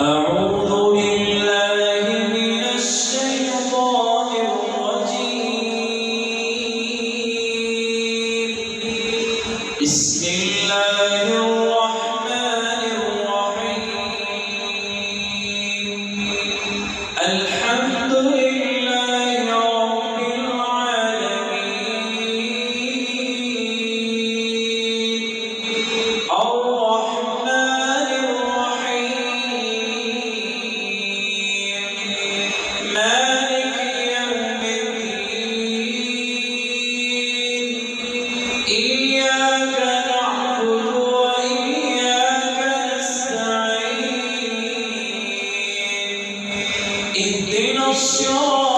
أعوذ بالله من الشيطان الرجيم. بسم الله الرحمن الرحيم. الحمد لله رب العالمين. الرحمن الرحيم. مالك يوم الدين. إياك نعبد وإياك نستعين. اهدنا الصراط